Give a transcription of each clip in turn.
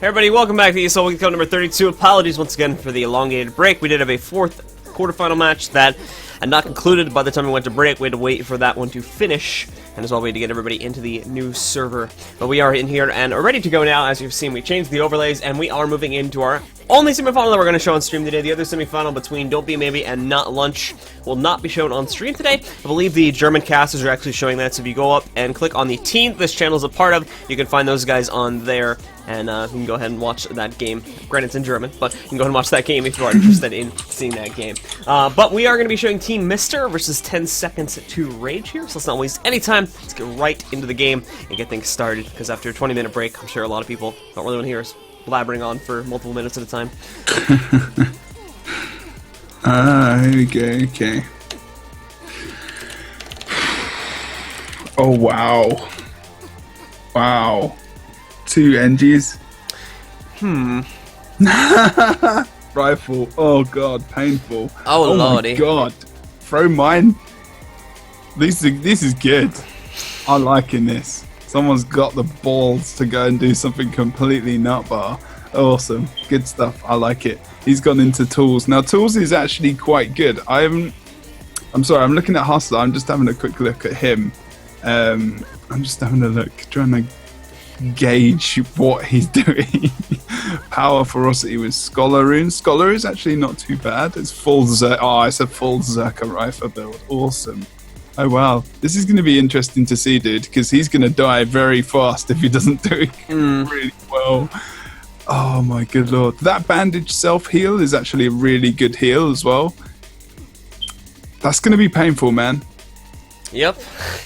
Hey everybody, welcome back to ESL Week Code number 32. Apologies once again for the elongated break. We did have a fourth quarterfinal match that had not concluded by the time we went to break. We had to wait for that one to finish, and as well we had to get everybody into the new server. But we are in here and are ready to go now. As you've seen, we changed the overlays and we are moving into our only semifinal that we're going to show on stream today. The other semifinal between Don't Be Maybe and Not Lunch will not be shown on stream today. I believe the German casters are actually showing that, so if you go up and click on the team this channel is a part of, you can find those guys on there. And you can go ahead and watch that game. Granted, it's in German, but you can go ahead and watch that game if you are interested in seeing that game. But we are going to be showing Team Mister versus 10 Seconds to Rage here, so let's not waste any time. Let's get right into the game and get things started, because after a 20-minute break, I'm sure a lot of people don't really want to hear us blabbering on for multiple minutes at a time. Here we go, okay. Oh, wow. Wow. 2 NGs. Rifle. Oh god, painful. Oh lordy. My god. Throw mine. This is good. I'm liking this. Someone's got the balls to go and do something completely nutbar. Awesome. Good stuff. I like it. He's gone into Tools. Now Tools is actually quite good. I'm sorry, I'm looking at Hustler. I'm just having a quick look at him. I'm just having a look, trying to gauge what he's doing. Power ferocity with Scholar Rune. Scholar is actually not too bad. It's full it's a full Zerka rifle build. Awesome. Oh wow, this is going to be interesting to see, dude, because he's going to die very fast if he doesn't do it really well. Oh my good lord, that bandage self heal is actually a really good heal as well. That's going to be painful, man. Yep.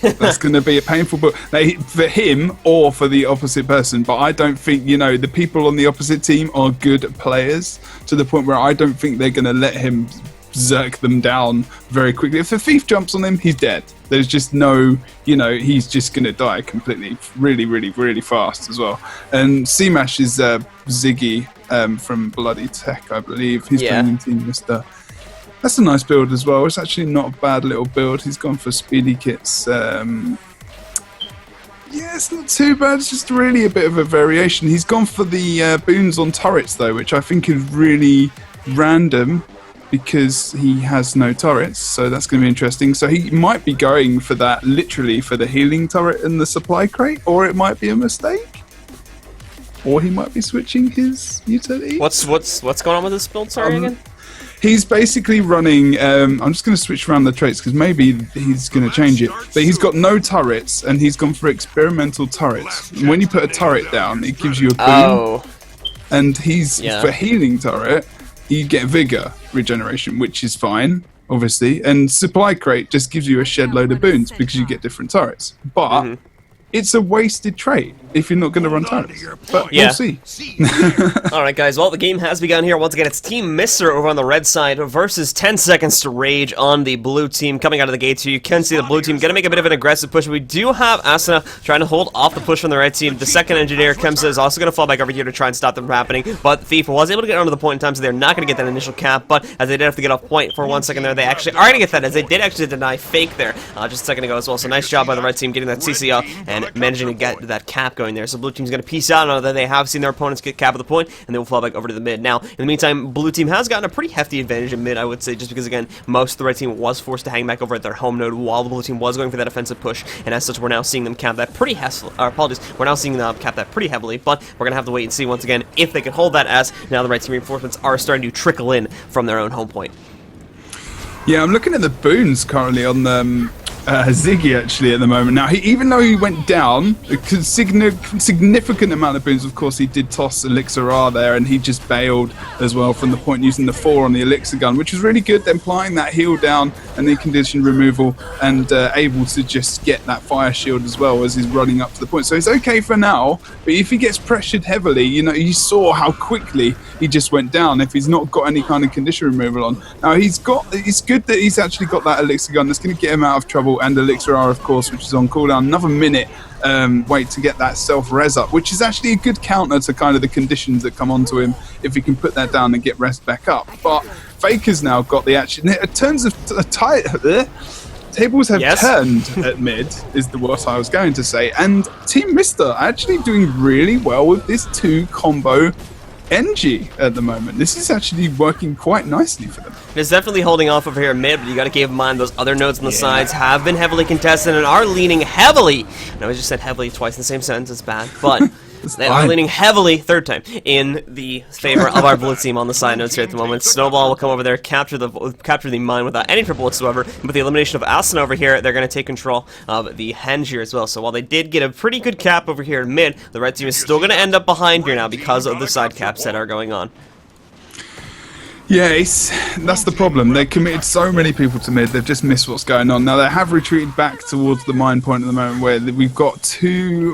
That's going to be a painful book for him or for the opposite person. But I don't think, you know, the people on the opposite team are good players to the point where I don't think they're going to let him zerk them down very quickly. If the thief jumps on him, he's dead. There's just no, you know, he's just going to die completely, really fast as well. And C-Mash is Ziggy from Bloody Tech, I believe. He's playing in Team Mister. That's a nice build as well. It's actually not a bad little build. He's gone for speedy kits. Yeah, it's not too bad. It's just really a bit of a variation. He's gone for the boons on turrets, though, which I think is really random because he has no turrets. So that's going to be interesting. So he might be going for that, literally, for the healing turret and the supply crate, or it might be a mistake. Or he might be switching his utility. What's going on with this build? Sorry, again? He's basically running, I'm just going to switch around the traits because maybe he's going to change it. But he's got no turrets and he's gone for experimental turrets. And when you put a turret down, it gives you a boon. Oh. And he's, for healing turret, you get vigor regeneration, which is fine, obviously. And supply crate just gives you a shed load of boons because you get different turrets. But it's a wasted trait if you're not going to run turrets. But we'll see. Alright guys, well the game has begun here. Once again, it's Team Mister over on the red side versus 10 Seconds to Rage on the blue team. Coming out of the gates here, you can see the blue team going to make a bit of an aggressive push. We do have Asuna trying to hold off the push from the red team. The second engineer, Kemsa, is also going to fall back over here to try and stop them from happening. But Thief was able to get onto the point in time, so they're not going to get that initial cap. But as they did have to get off point for 1 second there, they actually are going to get that, as they did actually deny Fake there just a second ago as well. So nice job by the red team getting that CC up and managing to get that cap going there. So blue team's going to peace out now that they have seen their opponents get cap at the point, and they will fall back over to the mid. Now, in the meantime, blue team has gotten a pretty hefty advantage in mid, I would say, just because, again, most of the red team was forced to hang back over at their home node while the blue team was going for that offensive push, and as such, we're now seeing them cap that pretty we're now seeing them cap that pretty heavily, but we're going to have to wait and see once again if they can hold that, as now the red team reinforcements are starting to trickle in from their own home point. Yeah, I'm looking at the boons currently on the Ziggy actually at the moment. Now, even though he went down, a significant amount of boons, of course, he did toss Elixir R there, and he just bailed as well from the point using the 4 on the Elixir gun, which was really good, then applying that heal down and the condition removal, and able to just get that fire shield as well as he's running up to the point. So it's okay for now, but if he gets pressured heavily, you know, you saw how quickly he just went down if he's not got any kind of condition removal on. Now, it's good that he's actually got that Elixir gun that's going to get him out of trouble, and Elixir R, of course, which is on cooldown. Another minute wait to get that self-res up, which is actually a good counter to kind of the conditions that come onto him if he can put that down and get rest back up. But Faker's now got the action. In terms of tables have Yes. turned at mid, is what I was going to say. And Team Mister are actually doing really well with this 2-combo NG at the moment. This is actually working quite nicely for them. It's definitely holding off over here mid, but you got to keep in mind those other nodes on the sides have been heavily contested and are leaning heavily. I just said heavily twice in the same sentence. It's bad, but they are leaning heavily, third time, in the favor of our blue team on the side nodes here at the moment. Snowball will come over there, capture the mine without any trouble whatsoever. With the elimination of Asuna over here, they're going to take control of the henge here as well. So while they did get a pretty good cap over here in mid, the red team is still going to end up behind here now because of the side caps that are going on. Yeah, that's the problem. They committed so many people to mid, they've just missed what's going on. Now, they have retreated back towards the mine point at the moment where we've got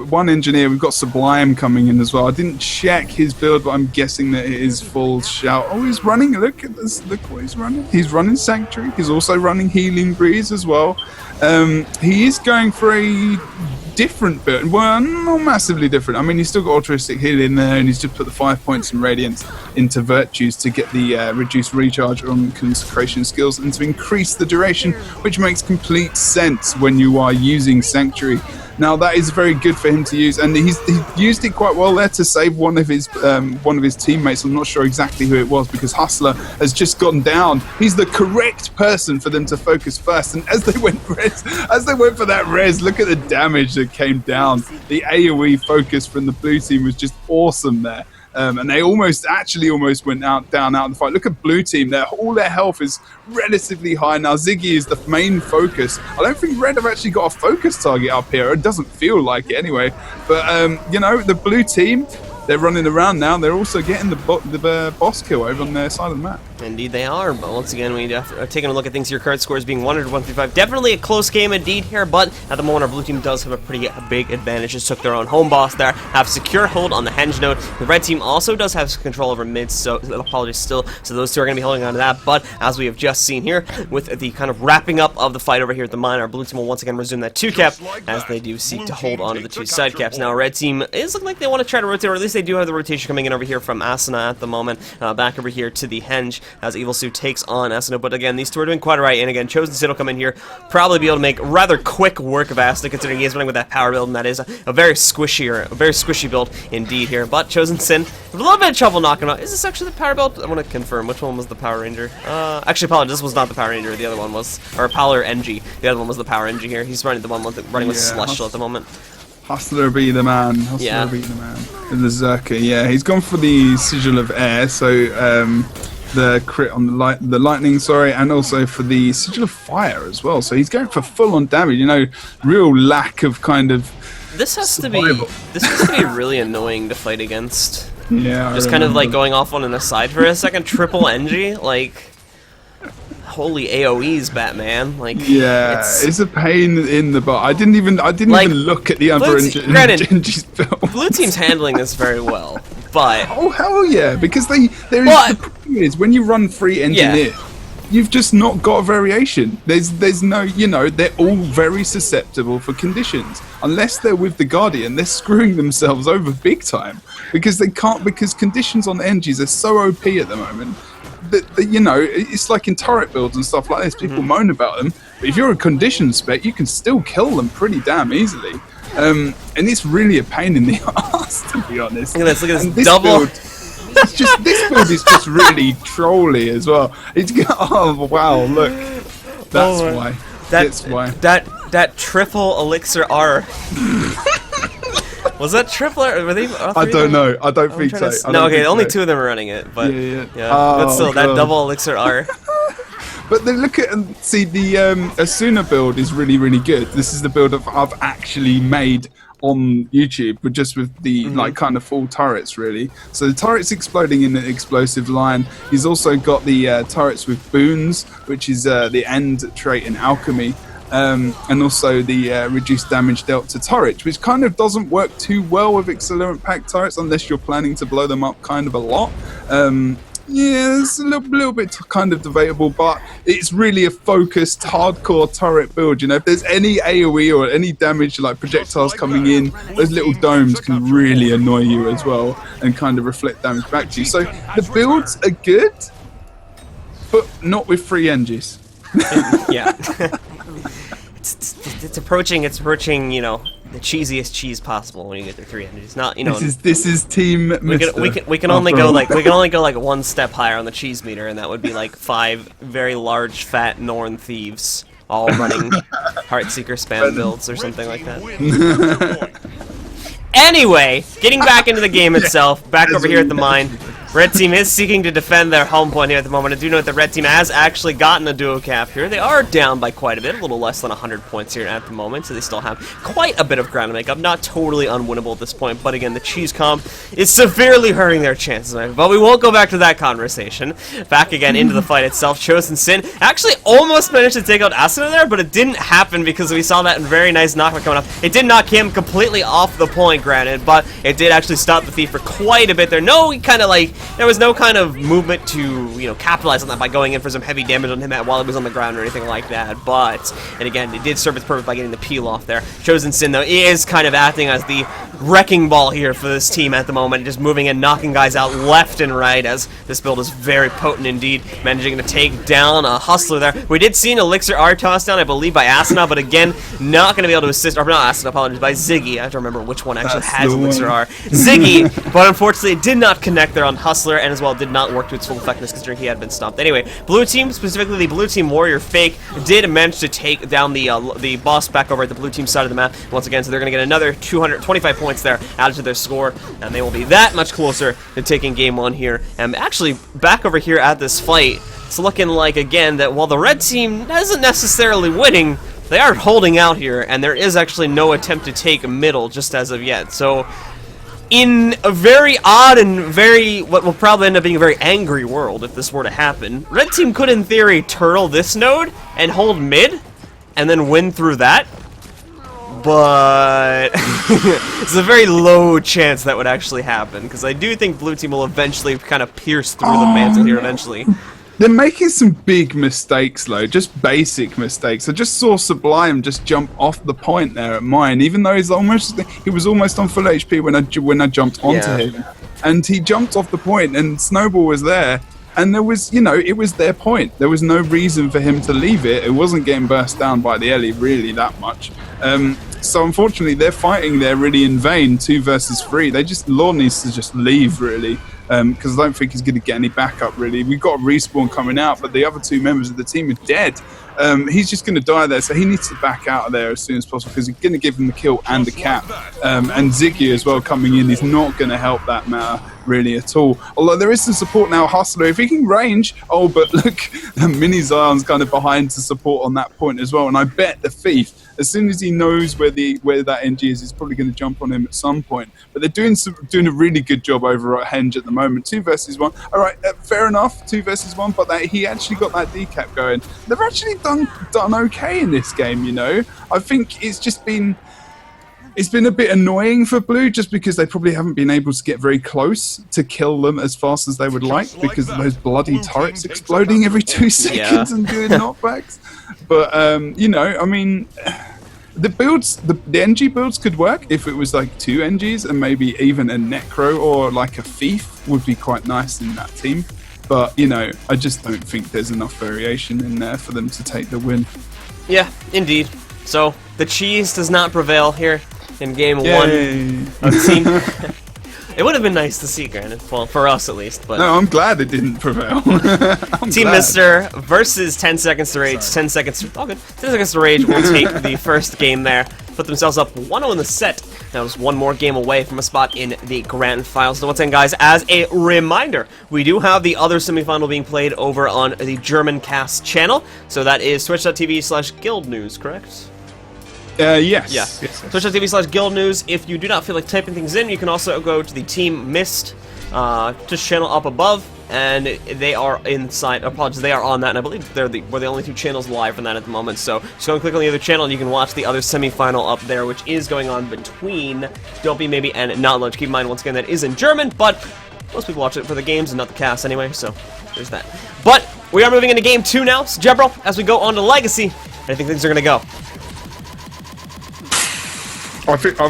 one engineer, we've got Sublime coming in as well. I didn't check his build, but I'm guessing that it is full shout. Oh, he's running, look at this, look what he's running. He's running Sanctuary, he's also running Healing Breeze as well. He is going for a different build. Well, not massively different. I mean, he's still got altruistic heal in there, and he's just put the 5 points in Radiance into Virtues to get the reduced recharge on Consecration skills and to increase the duration, which makes complete sense when you are using Sanctuary. Now, that is very good for him to use, and he used it quite well there to save one of his teammates. I'm not sure exactly who it was because Hustler has just gone down. He's the correct person for them to focus first, and as they went for that res, look at the damage that came down. The AoE focus from the blue team was just awesome there. And they almost went down out of the fight. Look at blue team there. All their health is relatively high. Now Ziggy is the main focus. I don't think red have actually got a focus target up here. It doesn't feel like it anyway. But, you know, the blue team, they're running around now. They're also getting the boss kill over on their side of the map. Indeed they are, but once again, we are taking a look at things here. Current scores being 100-135. Definitely a close game indeed here, but at the moment our blue team does have a pretty big advantage. Just took their own home boss there, have secure hold on the henge node. The red team also does have control over mid, so apologies still. So those two are going to be holding on to that, but as we have just seen here, with the kind of wrapping up of the fight over here at the mine, our blue team will once again resume that 2-cap, as they do seek to hold on to the 2 side caps. Now, red team is looking like they want to try to rotate, or at least they do have the rotation coming in over here from Asuna at the moment, back over here to the henge, as Evil Sue takes on Asuna. But again, these two are doing quite alright, and again, Chosen Sin will come in here, probably be able to make rather quick work of Asuna, considering he is running with that power build, and that is a very squishy build indeed here. But Chosen Sin, with a little bit of trouble knocking out. Is this actually the power build? I want to confirm which one was the Power Ranger. Actually, apologies, this was not the Power Ranger. The other one was, or Power NG. The other one was the Power NG here. He's running the one with Celestial at the moment. Hustler be the man. Hustler be the man. And the Zerker, yeah, he's gone for the Sigil of Air, so the crit on the lightning, sorry, and also for the Sigil of Fire as well. So he's going for full-on damage. You know, real lack of kind of. This has to be really annoying to fight against. Yeah, just kind of like going off on an aside for a second. Triple NG, like. Holy AoEs, Batman! Like, yeah, it's a pain in the butt. I didn't even look at the other NG's build. Blue team's handling this very well, but oh hell yeah, because the problem is when you run free engineer, you've just not got a variation. There's no, you know, they're all very susceptible for conditions. Unless they're with the Guardian, they're screwing themselves over big time because they can't, because conditions on NGs are so OP at the moment. That, you know, it's like in turret builds and stuff like this, people moan about them, but if you're a condition spec, you can still kill them pretty damn easily. And it's really a pain in the ass, to be honest. Look at this double. This build is just really trolly as well. It's oh wow, look, that's why. That's why. That triple elixir R. Was that triple? Were they? I don't know. I don't think so. No, okay, only 2 of them are running it, but yeah. But still, that double elixir R. But then look at and see the Asuna build is really, really good. This is the build I've actually made on YouTube, but just with the like kind of full turrets really. So the turrets exploding in the explosive line. He's also got the turrets with boons, which is the end trait in alchemy. And also the reduced damage dealt to turrets, which kind of doesn't work too well with accelerant pack turrets unless you're planning to blow them up kind of a lot. Yeah, it's a little bit kind of debatable, but it's really a focused, hardcore turret build. You know, if there's any AoE or any damage like projectiles coming in, those little domes can really annoy you as well and kind of reflect damage back to you. So the builds are good, but not with free NGs. Yeah. it's approaching, you know, the cheesiest cheese possible when you get the 3 energies. Not, you know, this is Team Mister. we can only go like one step higher on the cheese meter, and that would be like 5 very large fat Norn thieves all running Heartseeker spam builds or something like that. Anyway, getting back into the game itself, back over here at the mine. Red team is seeking to defend their home point here at the moment. I do note the red team has actually gotten a duo cap here. They are down by quite a bit, a little less than 100 points here at the moment, so they still have quite a bit of ground to make up. Not totally unwinnable at this point, but again, the cheese comp is severely hurting their chances. But we won't go back to that conversation. Back again into the fight itself. Chosen Sin actually almost managed to take out Asuna there, but it didn't happen because we saw that very nice knockback coming up. It did knock him completely off the point, granted, but it did actually stop the Thief for quite a bit there. There was no kind of movement to, you know, capitalize on that by going in for some heavy damage on him while he was on the ground or anything like that. But, and again, it did serve its purpose by getting the peel off there. Chosen Sin, though, is kind of acting as the wrecking ball here for this team at the moment, just moving and knocking guys out left and right, as this build is very potent indeed, managing to take down a Hustler there. We did see an Elixir R toss down, I believe, by Asuna, but again, not going to be able to assist, or not Asuna, apologies, by Ziggy. I have to remember which one actually has Elixir R. Ziggy, but unfortunately it did not connect there on Hustler, and as well did not work to its full effectiveness considering he had been stopped. Anyway, blue team, specifically the blue team Warrior Fake, did manage to take down the boss back over at the blue team side of the map once again, so they're going to get another 225 points there added to their score, and they will be that much closer to taking game 1 here. And actually, back over here at this fight, it's looking like, again, that while the red team isn't necessarily winning, they are holding out here, and there is actually no attempt to take middle just as of yet. So, in a very odd and what will probably end up being a very angry world if this were to happen, red team could, in theory, turtle this node and hold mid, and then win through that. But it's a very low chance that would actually happen, because I do think blue team will eventually kind of pierce through the mantle here eventually. They're making some big mistakes, though, just basic mistakes. I just saw Sublime just jump off the point there at mine, even though he was almost on full HP when I jumped onto him, and he jumped off the point, and Snowball was there. And there was, you know, it was their point. There was no reason for him to leave it. It wasn't getting burst down by the Ellie really that much. So unfortunately, they're fighting there really in vain, 2 versus 3. Lord needs to just leave really, because I don't think he's going to get any backup really. We've got a respawn coming out, but the other 2 members of the team are dead. He's just going to die there, so he needs to back out of there as soon as possible, because he's going to give him the kill and the cap. And Ziggy as well coming in is not going to help that matter really at all. Although there is some support now, Hustler, if he can range. Oh, but look, Mini Zion's kind of behind to support on that point as well, and I bet the Thief, as soon as he knows where that NG is, he's probably going to jump on him at some point. But they're doing a really good job over at Henge at the moment. 2 versus 1. All right, fair enough, 2 versus 1, but he actually got that decap going. They've actually done okay in this game, you know. I think it's been a bit annoying for blue, just because they probably haven't been able to get very close to kill them as fast as they would like, because of those bloody turrets exploding every 2 seconds and doing knockbacks. But you know, I mean, the builds, the NG builds could work if it was like 2 NGs and maybe even a Necro or like a Thief would be quite nice in that team. But, you know, I just don't think there's enough variation in there for them to take the win. Yeah, indeed. So, the cheese does not prevail here in game 1 of Team. It would have been nice to see, granted. Well, for us at least. But no, I'm glad it didn't prevail. Team Mister versus 10 Seconds to Rage. 10 Seconds. Oh, good. 10 Seconds to Rage will take the first game there. Put themselves up 1-0 in the set. That was one more game away from a spot in the grand finals. So once again, guys, as a reminder, we do have the other semifinal being played over on the German Cast channel. So that is twitch.tv/guildnews, correct? Yes. Yeah. Yes. Twitch.tv/Guild News. If you do not feel like typing things in, you can also go to the Team Mist just channel up above, and they are inside. Apologies, they are on that, and I believe we're the only 2 channels live from that at the moment. So just go and click on the other channel, and you can watch the other semifinal up there, which is going on between Dopey Maybe and Not Lunch. Keep in mind, once again, that is in German, but most people watch it for the games and not the cast anyway. So there's that. But we are moving into game 2 now, so Jebrel, as we go on to Legacy, I think things are gonna go. I think the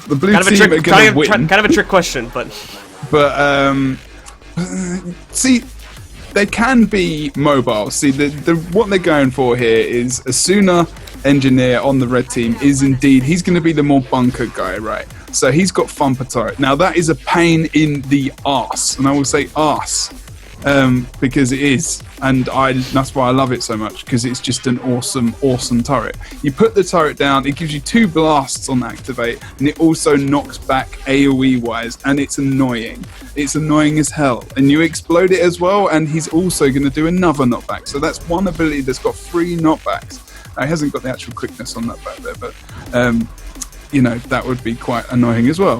blue team are going to win. Kind of a trick question, but see, they can be mobile. See, what they're going for here is a Suna engineer on the red team is indeed, he's going to be the more bunker guy, right? So he's got thumper turret. Now that is a pain in the arse, and I will say arse, because it is, and that's why I love it so much, because it's just an awesome turret. You put the turret down, it gives you 2 blasts on activate, and it also knocks back AoE wise, and it's annoying. It's annoying as hell, and you explode it as well, and he's also going to do another knockback. So that's one ability that's got 3 knockbacks. Now, he hasn't got the actual quickness on that back there, but you know, that would be quite annoying as well.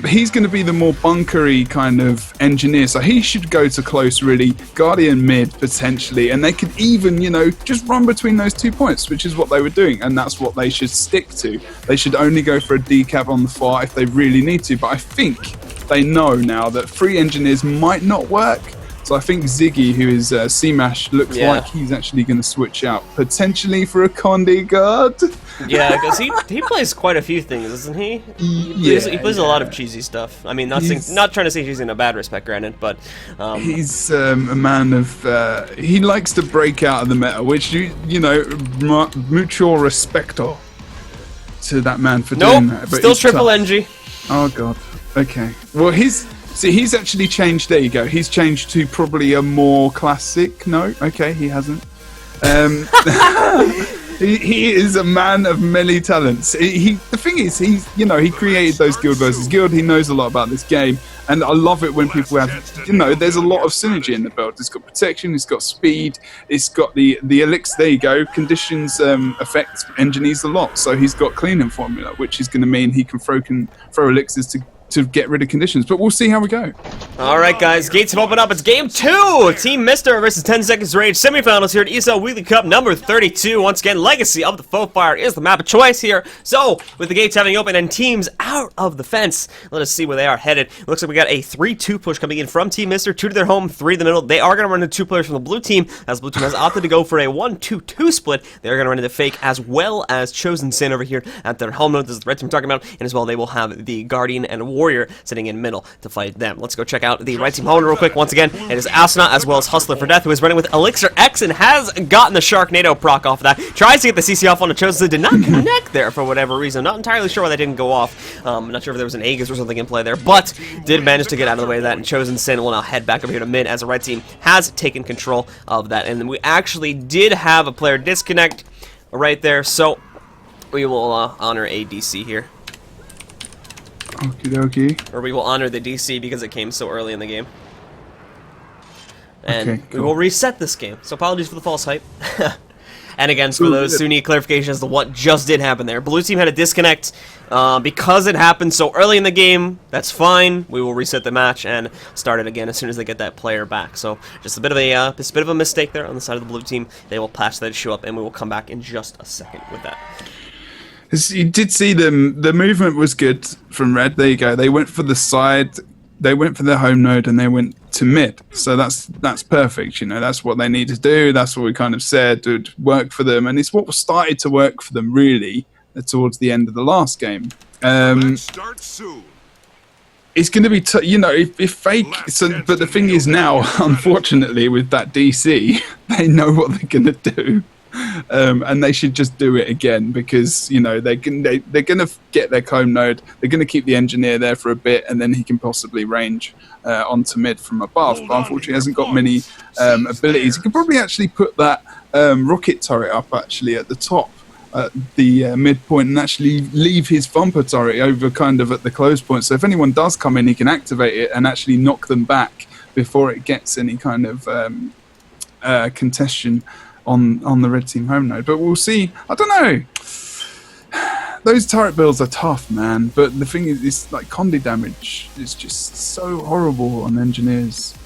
He's going to be the more bunkery kind of engineer, so he should go to close, really. Guardian mid, potentially, and they could even, you know, just run between those 2 points, which is what they were doing, and that's what they should stick to. They should only go for a decap on the far if they really need to, but I think they know now that 3 engineers might not work. So I think Ziggy, who is C-Mash, looks like he's actually going to switch out, potentially for a Condi guard. Yeah, because he plays quite a few things, doesn't he? He plays a lot of cheesy stuff. I mean, not trying to say cheesy in a bad respect, granted, but... he's a man of... he likes to break out of the meta, which, you know, mutual respecto to that man for doing that. But still triple NG. Oh, God. Okay. Well, he's actually changed. There you go. He's changed to probably a more classic. No, okay, he hasn't. He is a man of many talents. The thing is, he created those guild versus guild. He knows a lot about this game, and I love it when people have, there's a lot of synergy in the build. It's got protection, it's got speed, it's got the elixir. There you go. Conditions affect engineers a lot. So he's got cleaning formula, which is going to mean he can throw elixirs to get rid of conditions, but we'll see how we go. Alright guys, gates have opened up. It's game 2! Team Mister versus 10 Seconds Rage semifinals here at ESL Weekly Cup number 32. Once again, Legacy of the Foe Fire is the map of choice here. So, with the gates having opened and teams out of the fence, let us see where they are headed. Looks like we got a 3-2 push coming in from Team Mister, 2 to their home, 3 to the middle. They are going to run into 2 players from the blue team, as blue team has opted to go for a 1-2-2 split. They're going to run into Fake, as well as Chosen Sin over here at their home node. This is the red team talking about, and as well they will have the Guardian and Warrior sitting in middle to fight them. Let's go check out the right team home real quick. Once again, it is Astronaut as well as Hustler for Death, who is running with Elixir X and has gotten the Sharknado proc off of that. Tries to get the CC off on a Chosen, did not connect there for whatever reason. Not entirely sure why that didn't go off. Not sure if there was an Aegis or something in play there, but did manage to get out of the way of that, and Chosen Sin will now head back over here to mid as the red team has taken control of that. And we actually did have a player disconnect right there, so we will honor a DC here. Okie dokie. Or we will honor the DC because it came so early in the game. And okay, cool. We will reset this game. So apologies for the false hype. And again, for those who need clarification as to what just did happen there. Blue team had a disconnect because it happened so early in the game. That's fine. We will reset the match and start it again as soon as they get that player back. So just a bit of a mistake there on the side of the blue team. They will patch that issue up, and we will come back in just a second with that. You did see them. The movement was good from red. There you go. They went for the side. They went for their home node, and they went to mid. So that's perfect. That's what they need to do. That's what we kind of said would work for them, and it's what started to work for them really towards the end of the last game. Start soon. It's going to be, if Fake. So, but the thing is now, unfortunately, with that DC, they know what they're going to do. And they should just do it again because they're gonna get their comb node. They're gonna keep the engineer there for a bit, and then he can possibly range onto mid from above. But unfortunately, he hasn't got many abilities. He can probably actually put that rocket turret up actually at the top, at the midpoint, and actually leave his thumper turret over kind of at the close point. So if anyone does come in, he can activate it and actually knock them back before it gets any kind of contention on the red team home node. But we'll see. I don't know. Those turret builds are tough, man. But the thing is, it's like Condi damage is just so horrible on engineers.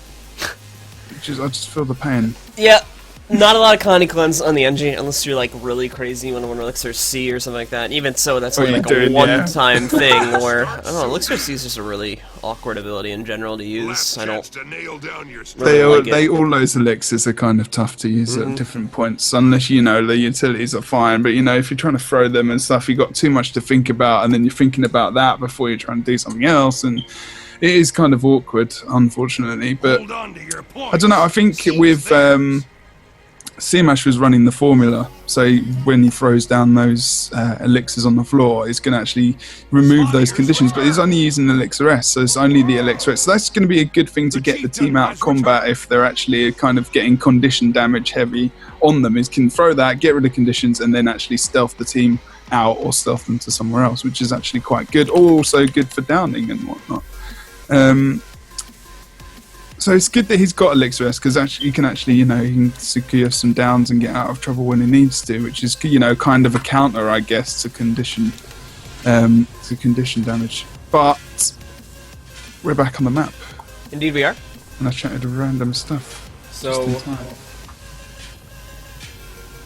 I just feel the pain. Yeah. Not a lot of Connie cleanse on the engine unless you're like really crazy when Elixir C or something like that. Even so, that's only like a one-time thing where I don't know. Elixir C is just a really awkward ability in general to use. I don't. They all those elixirs are kind of tough to use at different points, unless the utilities are fine. But if you're trying to throw them and stuff, you got too much to think about, and then you're thinking about that before you're trying to do something else, and it is kind of awkward, unfortunately. But Hold on to your point. I don't know. I think with Seamash was running the formula, so when he throws down those elixirs on the floor, it's going to actually remove those conditions. But he's only using Elixir S, so it's only the Elixir S. So that's going to be a good thing to get the team out of combat if they're actually kind of getting condition damage heavy on them. Is can throw that, get rid of conditions, and then actually stealth the team out or stealth them to somewhere else, which is actually quite good. Also good for downing and whatnot. So it's good that he's got Elixir S, because actually he can secure some downs and get out of trouble when he needs to, which is kind of a counter, I guess, to condition damage. But we're back on the map, Indeed we are. and I chatted random stuff. So, Just in time.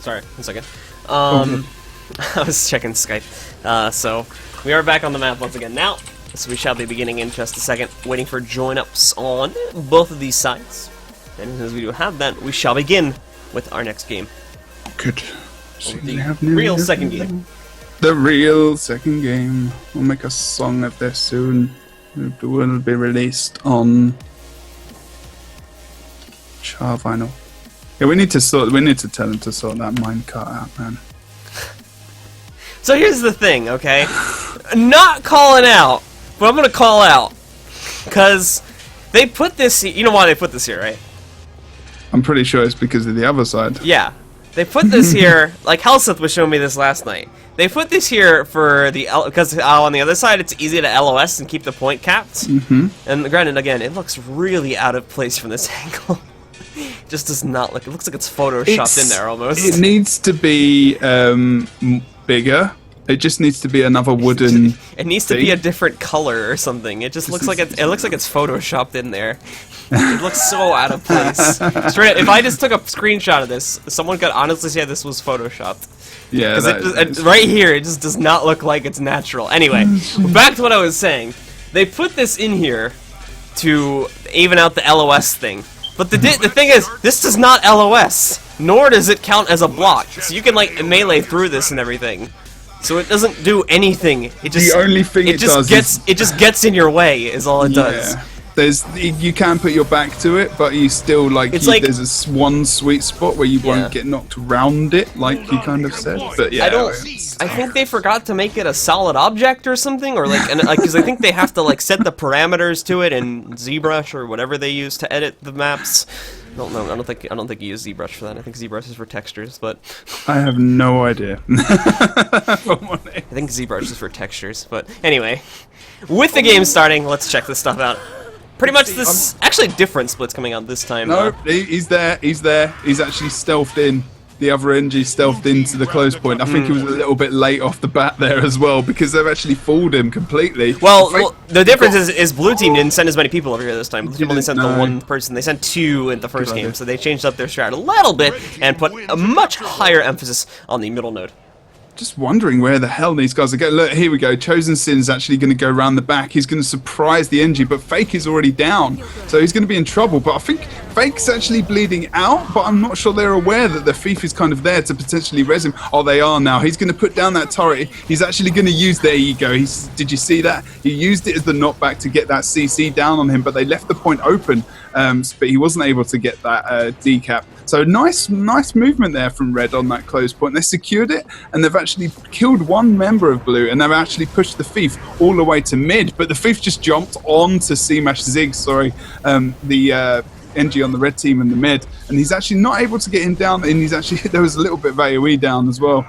sorry, 1 second. good. I was checking Skype. So, we are back on the map once again now. So we shall be beginning in just a second, waiting for join-ups on both of these sides. And as we do have that, we shall begin with our next game. Good. So The we have real second game. The real second game. We'll make a song of this soon. It will be released on Char Vinyl. Yeah, we need to tell them to sort that minecart out, man. So here's the thing, okay? Not calling out, but I'm gonna call out. Because they put this, you know why they put this here, right? I'm pretty sure it's because of the other side. Yeah. They put this here, like Helseth was showing me this last night. They put this here for the, because on the other side it's easy to LOS and keep the point capped. Mm-hmm. And granted, again, it looks really out of place from this angle. Just does not look, it looks like it's photoshopped in there almost. It needs to be bigger. It just needs to be another wooden. It needs to be a different color or something. It just looks like it looks like it's photoshopped in there. It looks so out of place. Straight up, if I just took a screenshot of this, someone could honestly say this was photoshopped. Yeah, Right here, it just does not look like it's natural. Anyway, back to what I was saying. They put this in here to even out the LOS thing. But the thing is, this does not LOS, nor does it count as a block. So you can like melee through this and everything. So it doesn't do anything. It just the only thing it just does gets is, it just gets in your way is all it does. Yeah. You can put your back to it, but you still there's one sweet spot where you won't get knocked around it, like you kind of said. But yeah, I think they forgot to make it a solid object or something, or because I think they have to like set the parameters to it in ZBrush or whatever they use to edit the maps. I don't know. I don't think you use ZBrush for that. I think ZBrush is for textures, but I have no idea. I think ZBrush is for textures, but anyway, with the game starting, let's check this stuff out. Pretty much this, actually different splits coming out this time. No, he's there. He's actually stealthed in. The other NG stealthed into the close point. I think he was a little bit late off the bat there as well, because they've actually fooled him completely. Well, the difference is blue team didn't send as many people over here this time. Blue team only sent the one person. They sent 2 in the first game, so they changed up their strat a little bit and put a much higher emphasis on the middle node. Just wondering where the hell these guys are going. Look, here we go. Chosen Sin's actually going to go around the back. He's going to surprise the NG, but Fake is already down, so he's going to be in trouble. But I think Fake's actually bleeding out, but I'm not sure they're aware that the Thief is kind of there to potentially res him. Oh, they are now. He's going to put down that turret. He's actually going to use, there you go. Did you see that? He used it as the knockback to get that CC down on him, but they left the point open, but he wasn't able to get that decap. So nice movement there from Red on that close point. They secured it, and they've actually killed one member of Blue, and they've actually pushed the Thief all the way to mid. But the Thief just jumped on to C-Mash Zig, the NG on the red team in the mid, and he's actually not able to get him down, and he's actually, there was a little bit of AoE down as well,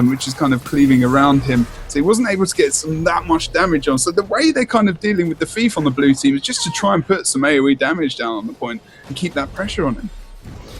which is kind of cleaving around him. So he wasn't able to get that much damage on. So the way they're kind of dealing with the Thief on the blue team is just to try and put some AoE damage down on the point and keep that pressure on him.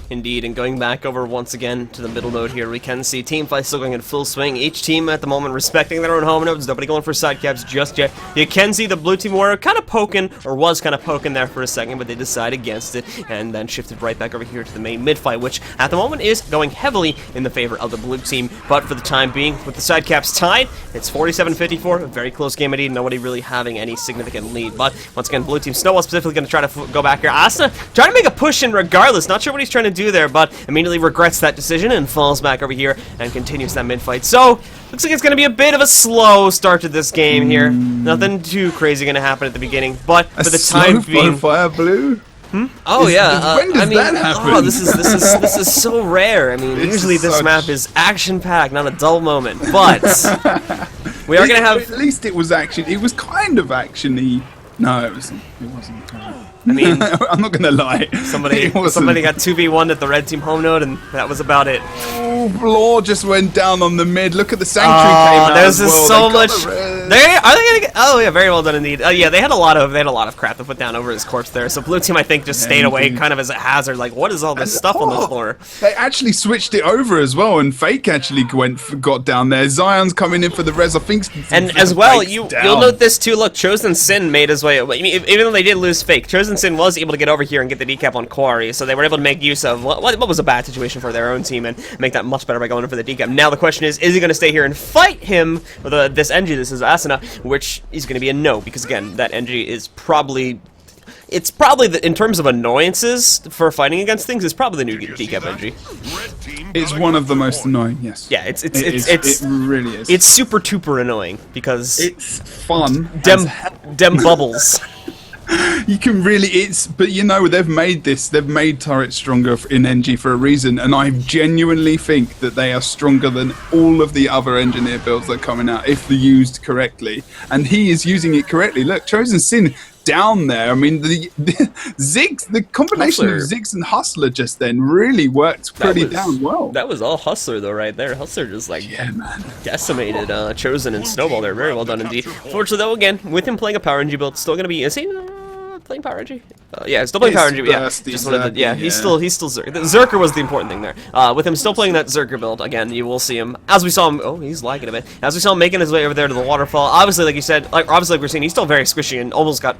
Indeed, and going back over once again to the middle node here, we can see team fight still going in full swing. Each team at the moment respecting their own home nodes. Nobody going for side caps just yet. You can see the blue team were kind of poking, or was kind of poking there for a second, but they decided against it, and then shifted right back over here to the main mid fight, which at the moment is going heavily in the favor of the blue team. But for the time being, with the side caps tied, it's 47-54, a very close game indeed. Nobody really having any significant lead. But once again, blue team, Snowball specifically going to try to go back here. Asta trying to make a push in regardless. Not sure what he's trying to do do there, but immediately regrets that decision and falls back over here and continues that mid-fight. So, looks like it's going to be a bit of a slow start to this game here. Nothing too crazy going to happen at the beginning, but for the time being... Fire Blue? Oh yeah, when does that happen? Oh, this is so rare. I mean, usually this map is action-packed, not a dull moment. But we are gonna have. At least it was action. It was kind of actiony. No, it wasn't. It wasn't. I mean, I'm not gonna lie. Somebody got 2v1 at the red team home node, and that was about it. Oh, Law just went down on the mid. Look at the sanctuary came out. There's as just well. so much. Are they gonna get? Oh yeah, very well done indeed. Yeah, they had a lot of crap to put down over his corpse there. So blue team, I think, just stayed away, kind of as a hazard. Like, what is all this stuff on the floor? They actually switched it over as well, and Fake actually got down there. Zion's coming in for the res, I think. And as well, you'll note this too. Look, Chosen Sin made his way. I mean, even though they did lose Fake, Chosen Sin was able to get over here and get the decap on Quarry, so they were able to make use of what was a bad situation for their own team and make that much better by going in for the decap. Now the question is he going to stay here and fight him with this NG? This is Asuna, which is going to be a no, because again, that NG is probably... It's probably, in terms of annoyances for fighting against things, it's probably the new decap NG. It's one of the most annoying, yes. Yeah, it really is. It's super duper annoying, because... It's fun. Dem bubbles. You can really, but you know, they've made turrets stronger in NG for a reason, and I genuinely think that they are stronger than all of the other engineer builds that are coming out if they're used correctly, and he is using it correctly. Look, Chosen Sin down there. I mean, the Ziggs, the combination of Ziggs and Hustler just then really worked pretty damn well. That was all Hustler though, right there. Hustler just like decimated Chosen and Snowball there. Very well done indeed. Fortunately though, again, with him playing a Power NG build, still gonna be, is he playing Power NG? Yeah, still playing Power NG. Yeah, just wanted to, yeah, he's still Zerker. Zerker was the important thing there. With him still playing that Zerker build, again, you will see him as we saw him. Oh, he's lagging a bit. As we saw him making his way over there to the waterfall. Obviously, like you said, obviously like we're seeing, he's still very squishy and almost got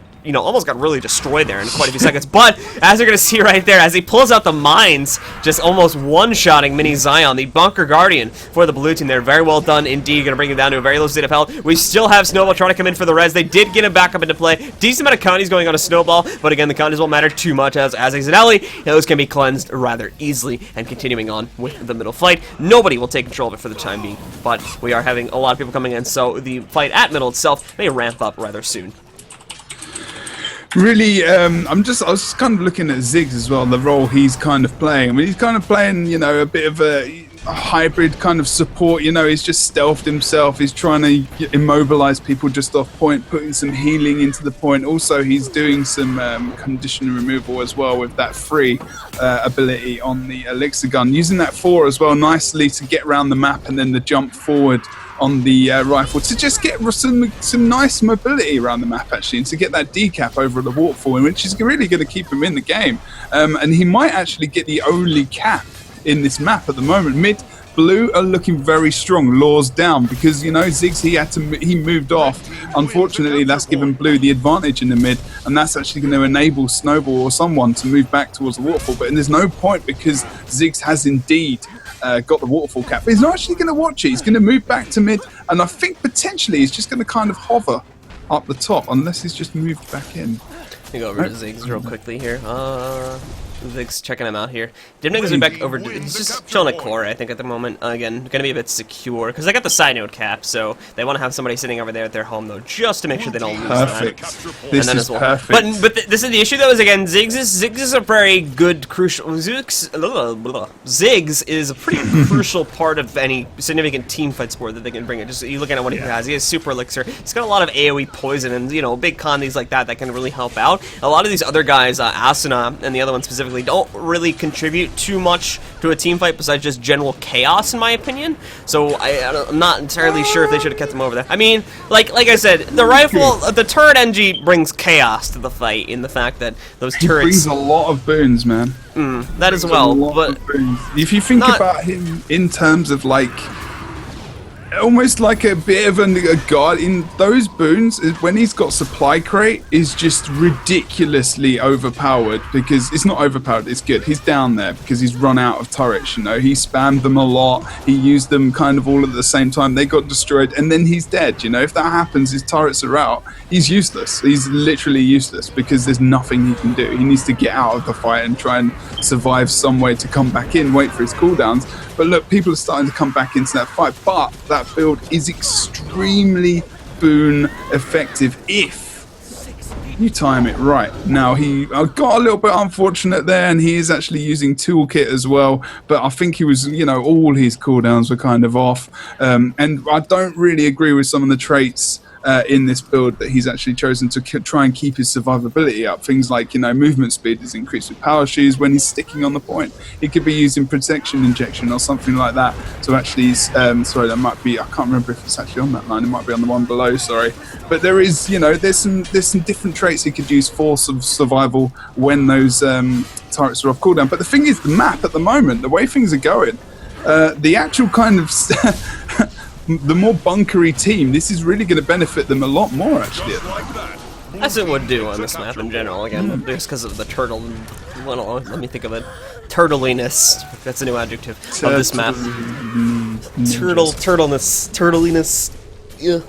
really destroyed there in quite a few seconds. But as you're gonna see right there, as he pulls out the mines, just almost one-shotting Mini Zion, the Bunker Guardian for the blue team there. Very well done indeed. Gonna bring him down to a very low state of health. We still have Snowball trying to come in for the res. They did get him back up into play. Decent amount of counties going on a Snowball, but again, the counties won't matter too much as a Zanelli, those can be cleansed rather easily. And continuing on with the middle fight, nobody will take control of it for the time being, but we are having a lot of people coming in, so the fight at middle itself may ramp up rather soon. Really, I was just kind of looking at Ziggs as well, the role he's kind of playing. I mean, he's kind of playing, you know, a bit of a hybrid kind of support. You know, he's just stealthed himself. He's trying to immobilize people just off point, putting some healing into the point. Also, he's doing some condition removal as well with that free ability on the elixir gun. Using that 4 as well nicely to get around the map, and then the jump forward on the rifle to just get some nice mobility around the map actually, and to get that decap over the waterfall, which is really going to keep him in the game. And he might actually get the only cap in this map at the moment. Mid blue are looking very strong. Law's down because, you know, Ziggs, he moved off. Unfortunately, that's given blue the advantage in the mid, and that's actually going to enable Snowball or someone to move back towards the waterfall. But there's no point because Ziggs has indeed got the waterfall cap. But he's not actually going to watch it. He's going to move back to mid, and I think potentially he's just going to kind of hover up the top unless he's just moved back in. Let me go over to Ziggs real quickly here. Ziggs checking him out here. Didn't make his way back over. He's just chilling at core, I think, at the moment. Again, gonna be a bit secure because they got the side node cap, so they want to have somebody sitting over there at their home though, just to make sure they don't lose perfect. That. This and then is as well. perfect. But this is the issue though. Is again, Ziggs is a very good crucial. Ziggs is a pretty crucial part of any significant team fight sport that they can bring it. Just you looking at what he has. He has super elixir. He's got a lot of AOE poison and, you know, big condies like that can really help out. A lot of these other guys, Asuna and the other one specifically, don't really contribute too much to a team fight besides just general chaos, in my opinion. So I'm not entirely sure if they should have kept them over there. I mean, like I said, the rifle, the turret NG brings chaos to the fight in the fact that those turrets brings a lot of boons, man. That as well, but if you think about him in terms of like almost like a bit of a guard in those boons. When he's got supply crate, is just ridiculously overpowered, because it's not overpowered, it's good. He's down there because he's run out of turrets, you know. He spammed them a lot, he used them kind of all at the same time, they got destroyed, and then he's dead, you know. If that happens, his turrets are out, he's useless. He's literally useless because there's nothing he can do. He needs to get out of the fight and try and survive some way to come back in, wait for his cooldowns. But look, people are starting to come back into that fight, but that build is extremely boon effective if you time it right. Now, he got a little bit unfortunate there, and he is actually using toolkit as well, but I think he was, you know, all his cooldowns were kind of off, and I don't really agree with some of the traits in this build that he's actually chosen to try and keep his survivability up. Things like, you know, movement speed is increased with power shoes when he's sticking on the point. He could be using protection injection or something like that to actually, sorry, that might be, I can't remember if it's actually on that line, it might be on the one below, sorry. But there is, you know, there's some different traits he could use for some survival when those turrets are off cooldown. But the thing is, the map at the moment, the way things are going, the actual kind of the more bunkery team, this is really going to benefit them a lot more, actually. As it would do on this map in general, again, just because of the turtle, well, let me think of it, turtliness, that's a new adjective, of this map. Turtliness, yeah.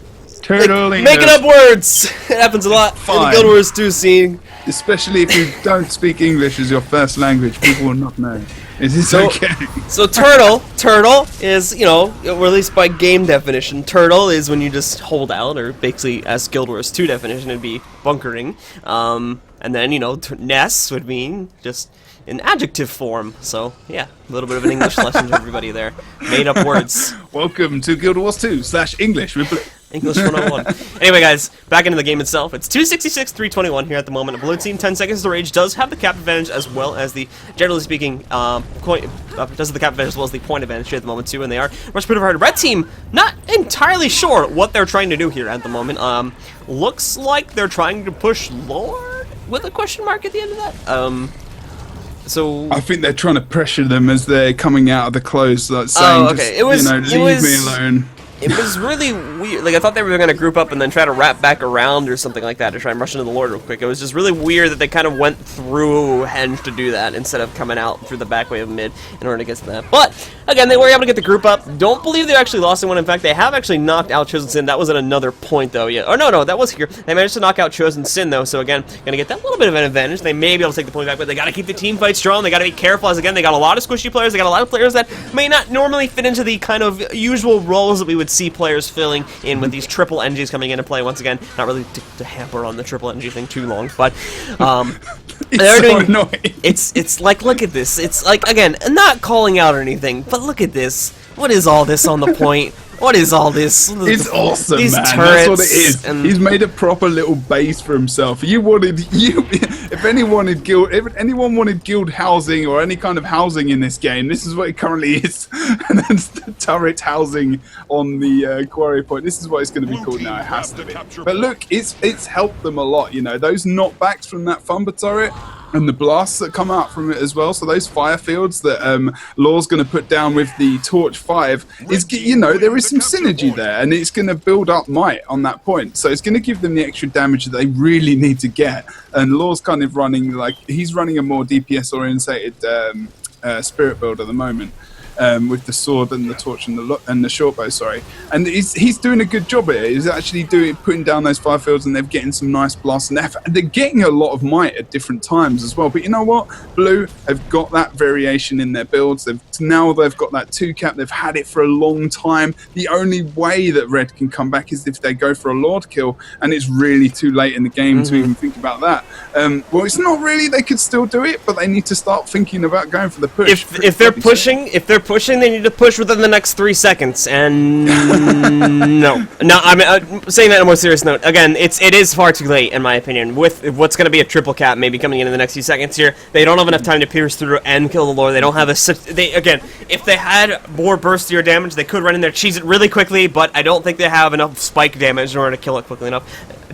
Turtliness. Making up words! It happens a lot in Guild Wars 2 scene. Especially if you don't speak English as your first language, people will not know. It is okay. So turtle is, you know, or at least by game definition, turtle is when you just hold out, or basically as Guild Wars 2 definition, it'd be bunkering. And then, you know, ness would mean just in adjective form. So, yeah, a little bit of an English lesson to everybody there. Made up words. Welcome to Guild Wars 2 / English with Blue. English 101. Anyway, guys, back into the game itself. It's 266-321 here at the moment. Blue team, 10 seconds to rage, does have the cap advantage as well as the, generally speaking, does have the cap advantage as well as the point advantage here at the moment too, and they are much pretty hard. Red team, not entirely sure what they're trying to do here at the moment. Looks like they're trying to push Lord with a question mark at the end of that. So I think they're trying to pressure them as they're coming out of the close, like saying, okay. just, leave me alone. It was really weird. Like, I thought they were going to group up and then try to wrap back around or something like that to try and rush into the Lord real quick. It was just really weird that they kind of went through Henge to do that instead of coming out through the back way of mid in order to get to that. But, again, they were able to get the group up. Don't believe they actually lost anyone. In fact, they have actually knocked out Chosen Sin. That was at another point, though. Yeah. Oh, no, that was here. They managed to knock out Chosen Sin, though. So, again, going to get that little bit of an advantage. They may be able to take the point back, but they got to keep the team fight strong. They got to be careful, as, again, they got a lot of squishy players. They got a lot of players that may not normally fit into the kind of usual roles that we would see players fill in with these triple NGs coming into play once again. Not really to hamper on the triple NG thing too long, but it's so annoying. It's like, look at this. It's like, again, not calling out or anything, but look at this. What is all this on the point? What is all this? It's awesome, these man. Turrets That's what it is. He's made a proper little base for himself. If anyone wanted guild housing or any kind of housing in this game, this is what it currently is. And that's the turret housing on the quarry point. This is what it's going to be called now. It has to be. But look, it's helped them a lot. You know, those knockbacks from that Thumber turret and the blasts that come out from it as well. So those fire fields that Law's going to put down with the Torch 5 is, you know, there is some synergy there, and it's going to build up might on that point. So it's going to give them the extra damage that they really need to get. And Law's kind of running, like, he's running a more DPS orientated spirit build at the moment. With the sword and the torch and the short bow, sorry, and he's doing a good job at it. He's actually putting down those fire fields, and they're getting some nice blasts, and they're getting a lot of might at different times as well. But you know what, Blue have got that variation in their builds. They've got that 2 cap. They've had it for a long time. The only way that Red can come back is if they go for a Lord kill, and it's really too late in the game to even think about that. Well, it's not really. They could still do it, but they need to start thinking about going for the push. If they're pushing, they need to push within the next 3 seconds, and no, I mean, I'm saying that on a more serious note. Again, it is far too late, in my opinion. With what's going to be a triple cap maybe coming in the next few seconds here, they don't have enough time to pierce through and kill the Lord. They don't have again, if they had more burstier damage, they could run in there, cheese it really quickly, but I don't think they have enough spike damage in order to kill it quickly enough.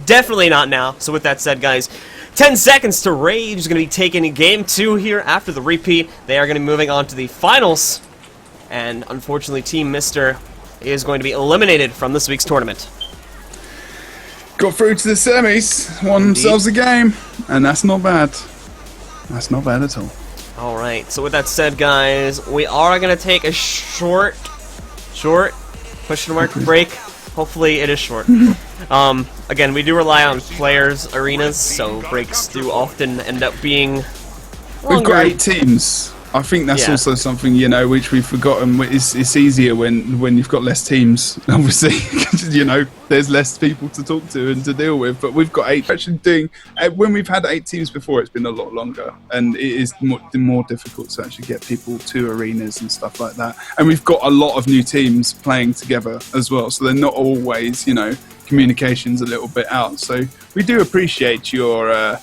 Definitely not now. So with that said, guys, 10 seconds to rage is going to be taken in game 2 here after the repeat. They are going to be moving on to the finals. And unfortunately, Team Mr. is going to be eliminated from this week's tournament. Got through to the semis, won themselves a game, and that's not bad. That's not bad at all. Alright, so with that said, guys, we are going to take a short question mark break. Hopefully it is short. Again, we do rely on players' arenas, so breaks do often end up being longer. We've got 8 teams. I think that's also something, you know, which we've forgotten. It's easier when you've got less teams, obviously. You know, there's less people to talk to and to deal with. But we've got 8. Actually, when we've had 8 teams before, it's been a lot longer, and it is more difficult to actually get people to arenas and stuff like that. And we've got a lot of new teams playing together as well, so they're not always, you know, communication's a little bit out. So we do appreciate your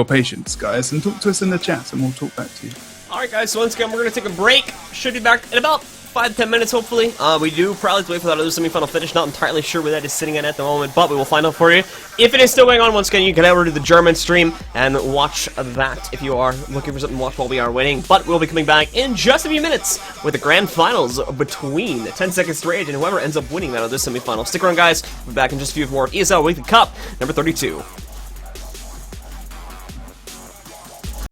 patience, guys, and talk to us in the chat, and we'll talk back to you. Alright guys, so once again we're going to take a break. Should be back in about 5-10 minutes hopefully. We do probably have to wait for that other semi-final finish. Not entirely sure where that is sitting at the moment, but we will find out for you. If it is still going on, once again you can head over to the German stream and watch that if you are looking for something to watch while we are waiting. But we'll be coming back in just a few minutes with the grand finals between 10 Seconds to Rage and whoever ends up winning that other semi-final. Stick around guys, we'll be back in just a few more of ESL Weekly Cup number 32.